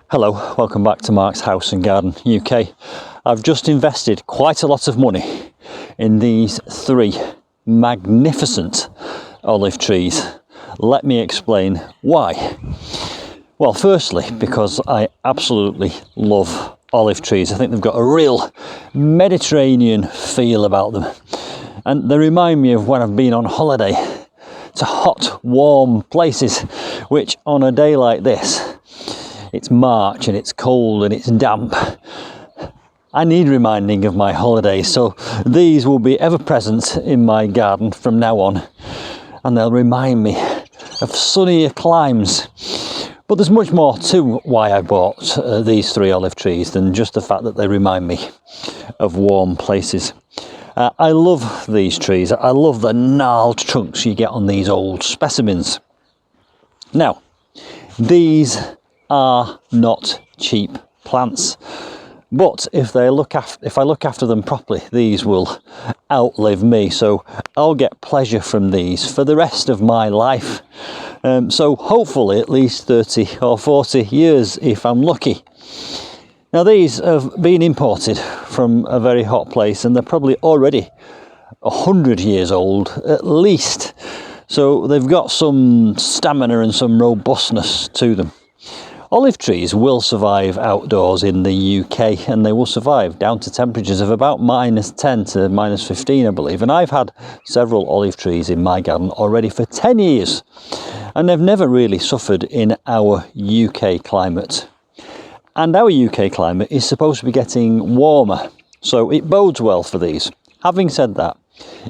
Hello, welcome back to Mark's House and Garden UK. I've just invested quite a lot of money in these three magnificent olive trees. Let me explain why. Well, firstly, because I absolutely love olive trees. I think they've got a real Mediterranean feel about them. And they remind me of when I've been on holiday to hot, warm places, which on a day like this, it's March and it's cold and it's damp. I need reminding of my holidays, so these will be ever present in my garden from now on, and they'll remind me of sunnier climes. But there's much more to why I bought these three olive trees than just the fact that they remind me of warm places. I love these trees. I love the gnarled trunks you get on these old specimens. Now, these are not cheap plants, but if I look after them properly, these will outlive me, so I'll get pleasure from these for the rest of my life. So hopefully at least 30 or 40 years if I'm lucky. Now these have been imported from a very hot place and they're probably already 100 years old at least, so they've got some stamina and some robustness to them. Olive trees will survive outdoors in the UK, and they will survive down to temperatures of about -10 to -15, I believe. And I've had several olive trees in my garden already for 10 years, and they've never really suffered in our UK climate. And our UK climate is supposed to be getting warmer, so it bodes well for these. Having said that,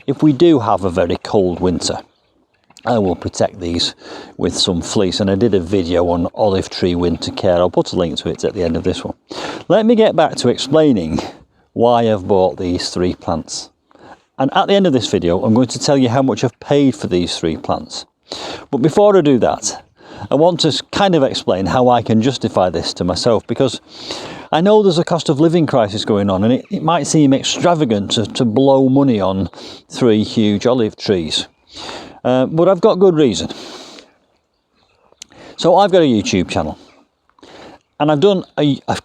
if we do have a very cold winter, I will protect these with some fleece, and I did a video on olive tree winter care. I'll put a link to it at the end of this one. Let me get back to explaining why I've bought these three plants. And at the end of this video, I'm going to tell you how much I've paid for these three plants. But before I do that, I want to kind of explain how I can justify this to myself, because I know there's a cost of living crisis going on, and it might seem extravagant to blow money on three huge olive trees. But I've got good reason. So I've got a YouTube channel, and I've done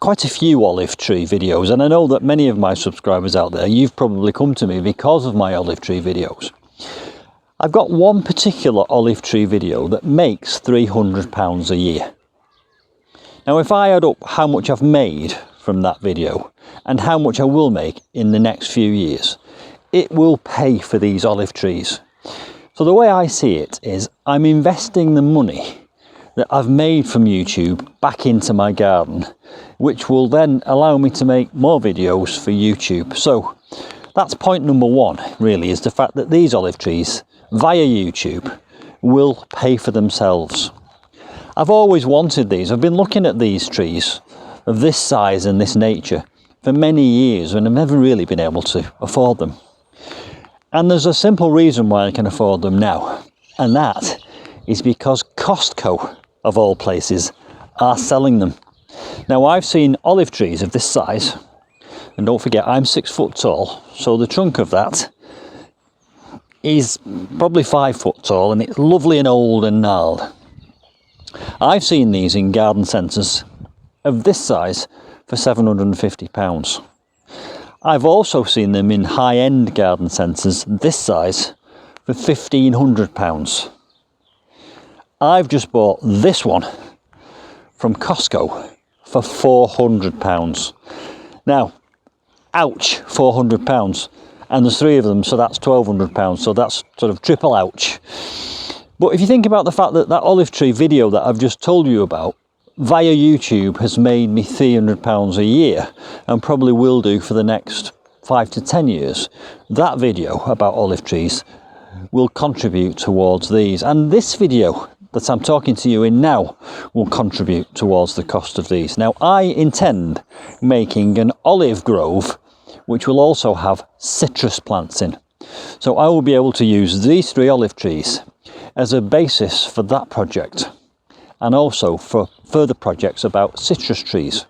quite a few olive tree videos, and I know that many of my subscribers out there, you've probably come to me because of my olive tree videos. I've got one particular olive tree video that makes £300 a year. Now if I add up how much I've made from that video and how much I will make in the next few years, it will pay for these olive trees. So the way I see it is I'm investing the money that I've made from YouTube back into my garden, which will then allow me to make more videos for YouTube. So that's point number one, really, is the fact that these olive trees via YouTube will pay for themselves. I've always wanted these. I've been looking at these trees of this size and this nature for many years, and I've never really been able to afford them. And there's a simple reason why I can afford them now, and that is because Costco, of all places, are selling them. Now I've seen olive trees of this size, and don't forget I'm 6 foot tall, so the trunk of that is probably 5 foot tall, and it's lovely and old and gnarled. I've seen these in garden centres of this size for £750. I've also seen them in high-end garden centres this size for £1,500. I've just bought this one from Costco for £400. Now, ouch, £400. And there's three of them, so that's £1,200. So that's sort of triple ouch. But if you think about the fact that that olive tree video that I've just told you about via YouTube has made me £300 a year, and probably will do for the next 5 to 10 years. That video about olive trees will contribute towards these, and this video that I'm talking to you in now will contribute towards the cost of these. Now I intend making an olive grove which will also have citrus plants in, so I will be able to use these three olive trees as a basis for that project, and also for further projects about citrus trees,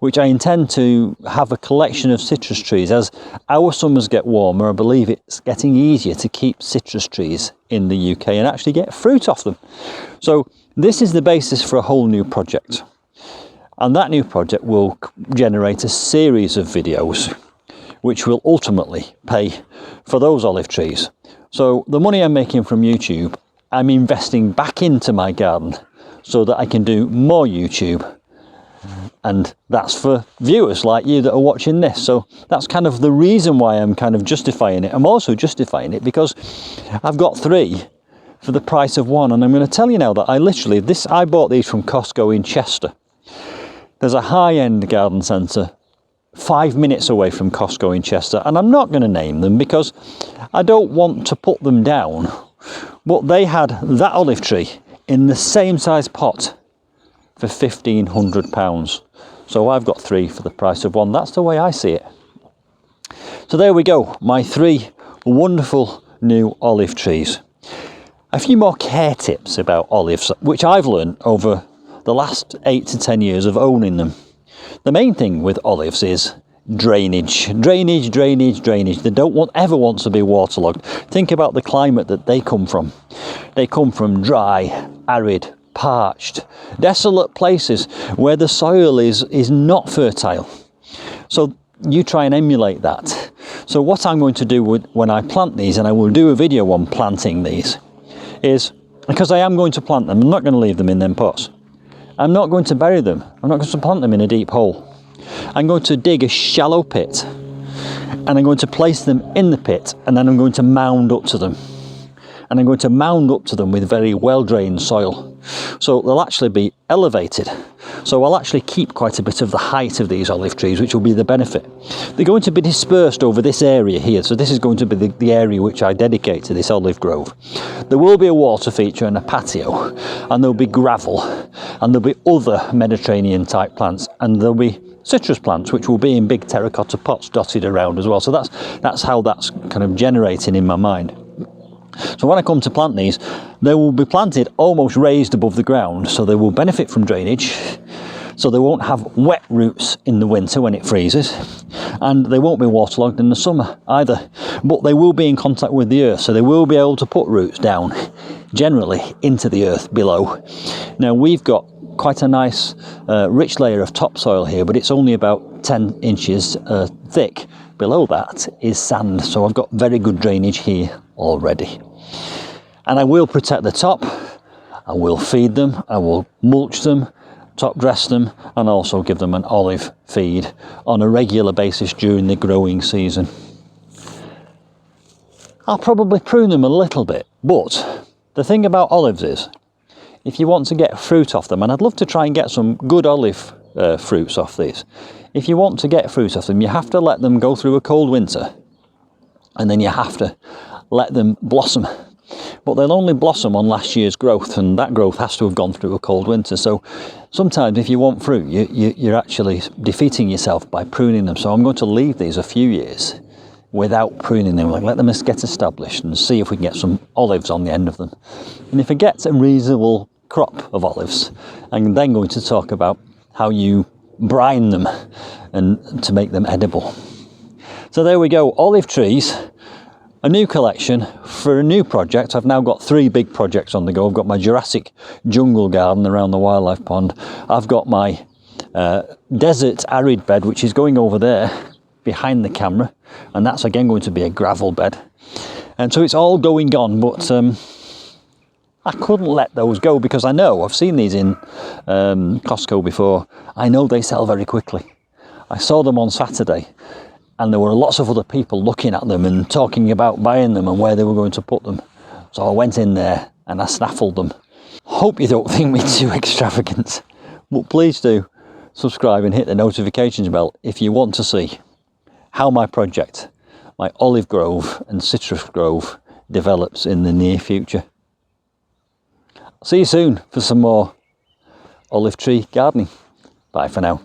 which I intend to have a collection of citrus trees. As our summers get warmer, I believe it's getting easier to keep citrus trees in the UK and actually get fruit off them. So this is the basis for a whole new project. And that new project will generate a series of videos which will ultimately pay for those olive trees. So the money I'm making from YouTube, I'm investing back into my garden so that I can do more YouTube. And that's for viewers like you that are watching this. So that's kind of the reason why I'm kind of justifying it. I'm also justifying it because I've got 3 for the price of 1. And I'm going to tell you now that I bought these from Costco in Chester. There's a high-end garden centre 5 minutes away from Costco in Chester, and I'm not going to name them because I don't want to put them down, but they had that olive tree in the same size pot for £1,500. So I've got 3 for the price of 1. That's the way I see it. So there we go, my 3 wonderful new olive trees. A few more care tips about olives, which I've learned over the last 8 to 10 years of owning them. The main thing with olives is drainage. Drainage. They don't ever want to be waterlogged. Think about the climate that they come from. They come from dry, arid, parched, desolate places where the soil is not fertile. So you try and emulate that. So what I'm going to do when I plant these, and I will do a video on planting these, is, because I am going to plant them, I'm not going to leave them in them pots. I'm not going to bury them. I'm not going to plant them in a deep hole. I'm going to dig a shallow pit and I'm going to place them in the pit, and then I'm going to mound up to them. And I'm going to mound up to them with very well drained soil. So they'll actually be elevated. So I'll actually keep quite a bit of the height of these olive trees, which will be the benefit. They're going to be dispersed over this area here. So this is going to be the area which I dedicate to this olive grove. There will be a water feature and a patio, and there'll be gravel, and there'll be other Mediterranean type plants, and there'll be citrus plants which will be in big terracotta pots dotted around as well. So that's how that's kind of generating in my mind. So when I come to plant these, they will be planted almost raised above the ground, so they will benefit from drainage, so they won't have wet roots in the winter when it freezes, and they won't be waterlogged in the summer either. But they will be in contact with the earth, so they will be able to put roots down generally into the earth below. Now we've got quite a nice rich layer of topsoil here, but it's only about 10 inches thick. Below that is sand, so I've got very good drainage here already. And I will protect the top, I will feed them, I will mulch them, top dress them, and also give them an olive feed on a regular basis during the growing season. I'll probably prune them a little bit, but the thing about olives is, if you want to get fruit off them, and I'd love to try and get some good olive fruits off these, if you want to get fruit off them, you have to let them go through a cold winter, and then you have to let them blossom. But they'll only blossom on last year's growth, and that growth has to have gone through a cold winter. So sometimes if you want fruit, you're actually defeating yourself by pruning them. So I'm going to leave these a few years without pruning them, like let them get established and see if we can get some olives on the end of them. And if I get a reasonable crop of olives, I'm then going to talk about how you brine them and to make them edible. So there we go, olive trees. A new collection for a new project. I've now got 3 big projects on the go. I've got my Jurassic jungle garden around the wildlife pond. I've got my desert arid bed, which is going over there behind the camera, and that's again going to be a gravel bed. And so it's all going on, but I couldn't let those go because I know, I've seen these in Costco before. I know they sell very quickly. I saw them on Saturday, and there were lots of other people looking at them and talking about buying them and where they were going to put them. So I went in there and I snaffled them. Hope you don't think me too extravagant, but please do subscribe and hit the notifications bell if you want to see how my project, my olive grove and citrus grove, develops in the near future. See you soon for some more olive tree gardening. Bye for now.